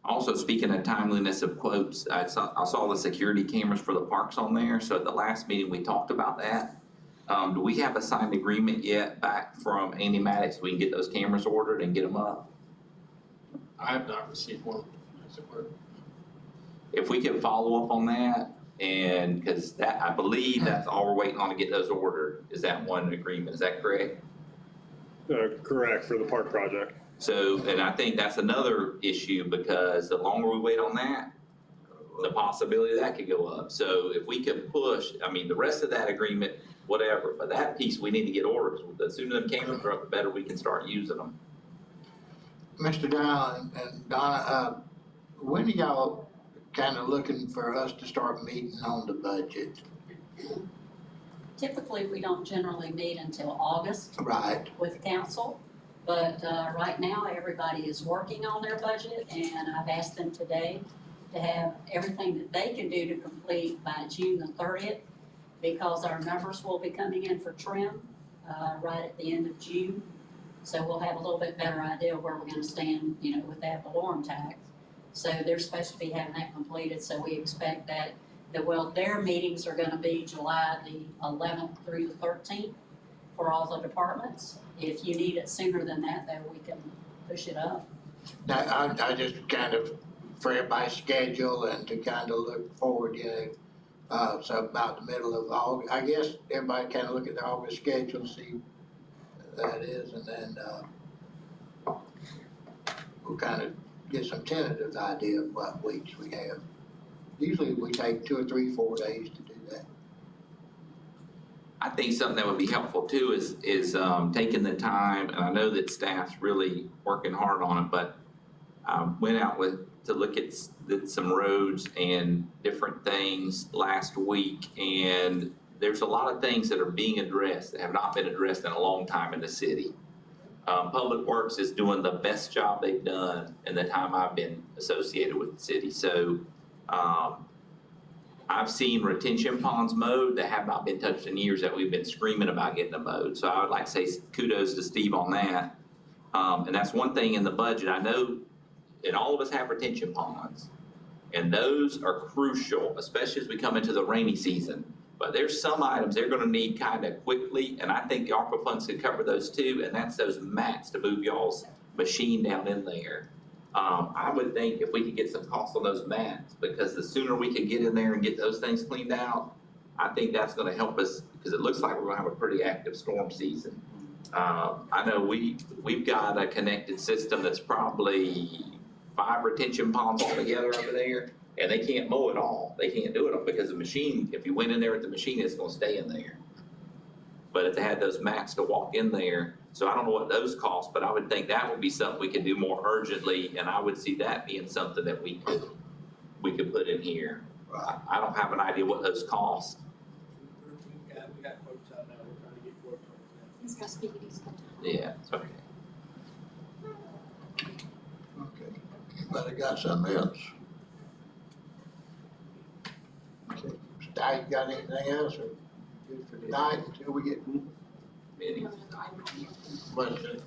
[SPEAKER 3] Also, speaking of timeliness of quotes, I saw the security cameras for the parks on there. So at the last meeting, we talked about that. Do we have a signed agreement yet back from Andy Maddox? We can get those cameras ordered and get them up?
[SPEAKER 10] I have not received one.
[SPEAKER 3] If we can follow up on that, and because that, I believe that's all we're waiting on to get those ordered, is that one agreement, is that correct?
[SPEAKER 13] Correct, for the park project.
[SPEAKER 3] So, and I think that's another issue because the longer we wait on that, the possibility that could go up. So if we could push, I mean, the rest of that agreement, whatever, but that piece we need to get ordered. The sooner them cameras are up, the better we can start using them.
[SPEAKER 11] Mr. Dow and Donna, when are y'all kind of looking for us to start meeting on the budget?
[SPEAKER 9] Typically, we don't generally meet until August.
[SPEAKER 11] Right.
[SPEAKER 9] With council, but right now, everybody is working on their budget, and I've asked them today to have everything that they can do to complete by June the 30th, because our numbers will be coming in for trim right at the end of June. So we'll have a little bit better idea where we're gonna stand, you know, with the ad valorem tax. So they're supposed to be having that completed, so we expect that their meetings are gonna be July the 11th through the 13th for all the departments. If you need it sooner than that, though, we can push it up.
[SPEAKER 11] Now, I just kind of, for everybody's schedule and to kind of look forward, you know, so about the middle of August, I guess everybody kind of look at their August schedule, see that is, and then we'll kind of get some tentative idea of what weeks we have. Usually we take 2 or 3, 4 days to do that.
[SPEAKER 3] I think something that would be helpful too is taking the time, and I know that staff's really working hard on it, but went out to look at some roads and different things last week, and there's a lot of things that are being addressed that have not been addressed in a long time in the city. Public Works is doing the best job they've done in the time I've been associated with the city. So, I've seen retention ponds mowed that have not been touched in years that we've been screaming about getting them mowed. So I would like to say kudos to Steve on that. And that's one thing in the budget. I know, and all of us have retention ponds, and those are crucial, especially as we come into the rainy season. But there's some items they're gonna need kind of quickly, and I think the ARPA funds could cover those too, and that's those mats to move y'all's machine down in there. I would think if we could get some costs on those mats, because the sooner we can get in there and get those things cleaned out, I think that's gonna help us, because it looks like we're gonna have a pretty active storm season. I know we've got a connected system that's probably 5 retention ponds altogether over there, and they can't mow it all. They can't do it all because the machine, if you went in there with the machine, it's gonna stay in there. But if they had those mats to walk in there, so I don't know what those cost, but I would think that would be something we could do more urgently, and I would see that being something that we could put in here. I don't have an idea what those cost.
[SPEAKER 14] We got quotes out now, we're trying to get quotes on that.
[SPEAKER 2] He's got speedies.
[SPEAKER 3] Yeah, it's okay.
[SPEAKER 11] Okay, but I got something else. Okay, Sty, you got anything else, or good for tonight until we get, what's it?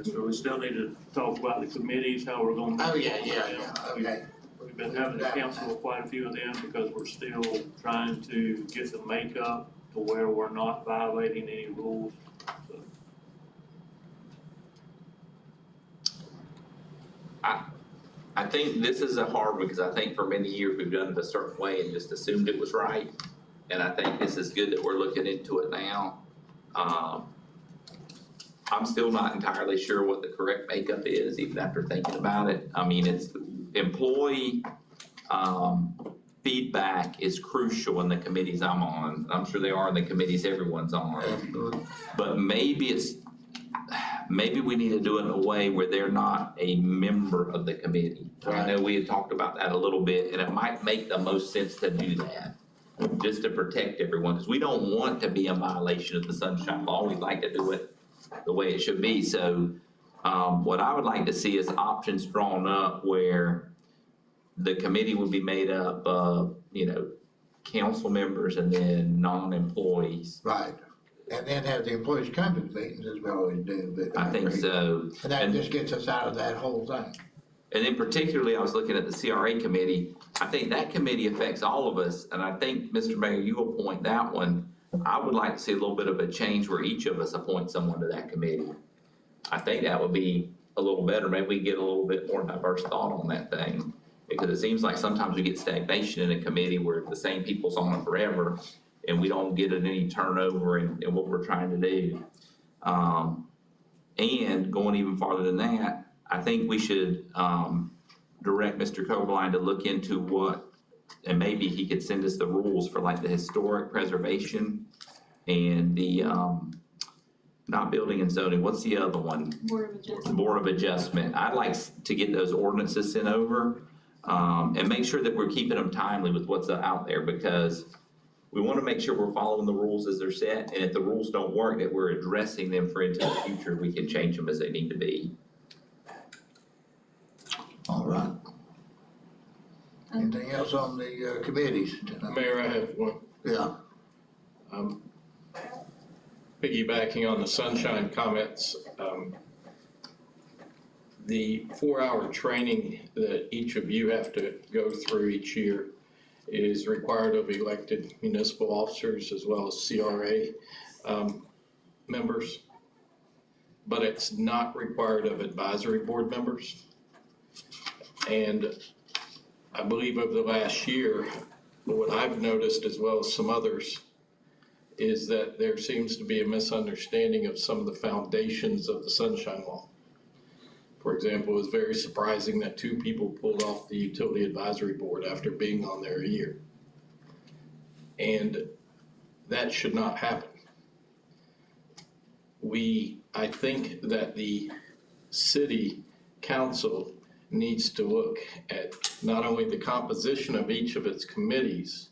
[SPEAKER 8] So we still need to talk about the committees, how we're gonna.
[SPEAKER 11] Oh, yeah, okay.
[SPEAKER 8] We've been having to cancel quite a few of them because we're still trying to get the makeup to where we're not violating any rules. So,
[SPEAKER 3] I think this is a hard one, because I think for many years we've done it a certain way and just assumed it was right. And I think this is good that we're looking into it now. I'm still not entirely sure what the correct makeup is, even after thinking about it. I mean, it's employee, feedback is crucial in the committees I'm on. I'm sure they are in the committees everyone's on. But maybe we need to do it in a way where they're not a member of the committee. I know we had talked about that a little bit, and it might make the most sense to do that, just to protect everyone, because we don't want to be in violation of the Sunshine Law. We'd like to do it the way it should be. So what I would like to see is options drawn up where the committee would be made up of, council members and then non-employees.
[SPEAKER 11] Right, and then have the employees come to the meetings as we always do, but.
[SPEAKER 3] I think so.
[SPEAKER 11] And that just gets us out of that whole thing.
[SPEAKER 3] And then particularly, I was looking at the CRA committee. I think that committee affects all of us, and I think, Mr. Mayor, you will point that one. I would like to see a little bit of a change where each of us appoint someone to that committee. I think that would be a little better. Maybe we get a little bit more diverse thought on that thing. Because it seems like sometimes we get stagnation in a committee where the same people's on it forever, and we don't get any turnover in what we're trying to do. And going even farther than that, I think we should direct Mr. Coberline to look into what, and maybe he could send us the rules for like the historic preservation and the, not building and zoning, what's the other one?
[SPEAKER 2] Board of Adjustment.
[SPEAKER 3] Board of Adjustment. I'd like to get those ordinances sent over, and make sure that we're keeping them timely with what's out there, because we want to make sure we're following the rules as they're set, and if the rules don't work, that we're addressing them for into the future, we can change them as they need to be.
[SPEAKER 11] All right. Anything else on the committees tonight?
[SPEAKER 10] Mayor, I have one.
[SPEAKER 11] Yeah.
[SPEAKER 10] Piggybacking on the sunshine comments, the 4-hour training that each of you have to go through each year is required of elected municipal officers as well as CRA members, but it's not required of advisory board members. And I believe over the last year, what I've noticed as well as some others is that there seems to be a misunderstanding of some of the foundations of the Sunshine Law. For example, it was very surprising that 2 people pulled off the Utility Advisory Board after being on there a year. And that should not happen. I think that the city council needs to look at not only the composition of each of its committees,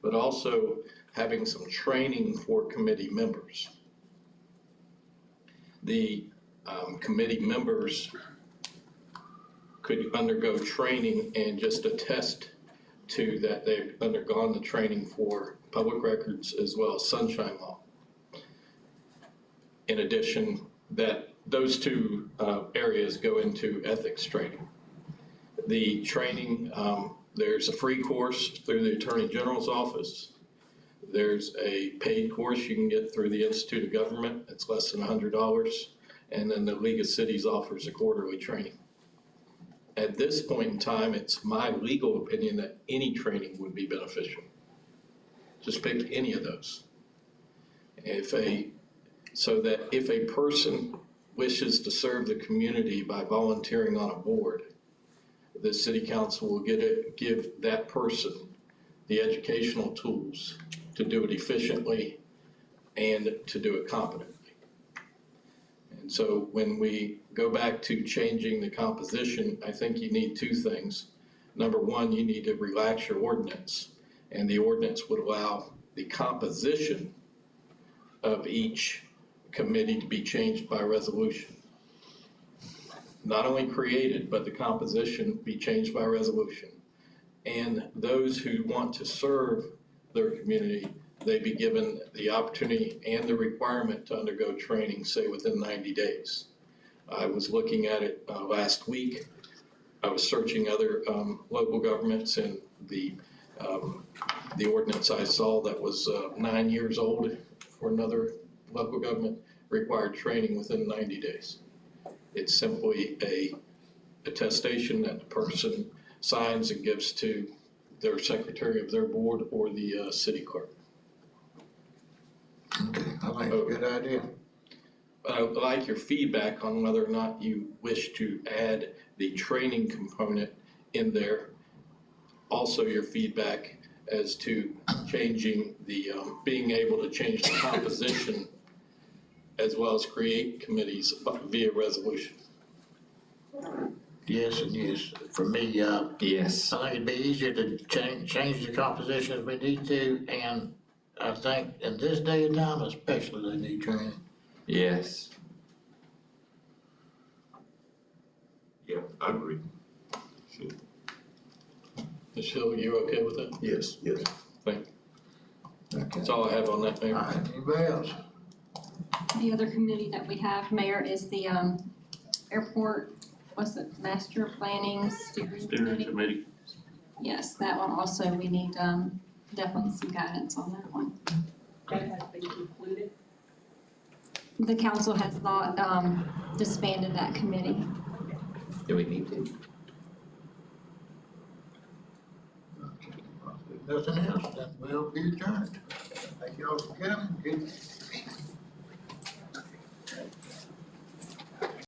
[SPEAKER 10] but also having some training for committee members. the committee members could undergo training and just attest to that they've undergone the training for public records as well as sunshine law. In addition, that those two areas go into ethics training. The training, there's a free course through the Attorney General's office. There's a paid course you can get through the Institute of Government. It's less than $100. And then the League of Cities offers a quarterly training. At this point in time, it's my legal opinion that any training would be beneficial. Just pick any of those. So that if a person wishes to serve the community by volunteering on a board, the city council will give that person the educational tools to do it efficiently and to do it competently. And so when we go back to changing the composition, I think you need two things. Number one, you need to relax your ordinance, and the ordinance would allow the composition of each committee to be changed by resolution. Not only created, but the composition be changed by resolution. And those who want to serve their community, they be given the opportunity and the requirement to undergo training, say within 90 days. I was looking at it last week. I was searching other local governments, and the ordinance I saw that was 9 years old for another local government required training within 90 days. It's simply a attestation that the person signs and gives to their secretary of their board or the city clerk.
[SPEAKER 11] Okay, I think it's a good idea.
[SPEAKER 10] I would like your feedback on whether or not you wish to add the training component in there. Also your feedback as to changing the, being able to change the composition as well as create committees via resolution.
[SPEAKER 11] Yes and yes. For me,
[SPEAKER 3] Yes.
[SPEAKER 11] I think it'd be easier to change the composition if we need to, and I think in this day and time especially, they need training.
[SPEAKER 3] Yes.
[SPEAKER 7] Yeah, I agree.
[SPEAKER 10] Michelle, are you okay with that?
[SPEAKER 5] Yes, yes.
[SPEAKER 10] Thank you.
[SPEAKER 11] Okay.
[SPEAKER 10] That's all I have on that, Mayor.
[SPEAKER 11] All right, anybody else?
[SPEAKER 2] The other committee that we have, Mayor, is the airport, what's it, master planning steering
[SPEAKER 8] Steering
[SPEAKER 2] committee?
[SPEAKER 8] committee.
[SPEAKER 2] Yes, that one also, we need definitely some guidance on that one.
[SPEAKER 6] That has been concluded.
[SPEAKER 2] The council has not disbanded that committee.
[SPEAKER 3] Do we need to?
[SPEAKER 11] Nothing else, then we'll be adjourned. Thank you all for coming. Good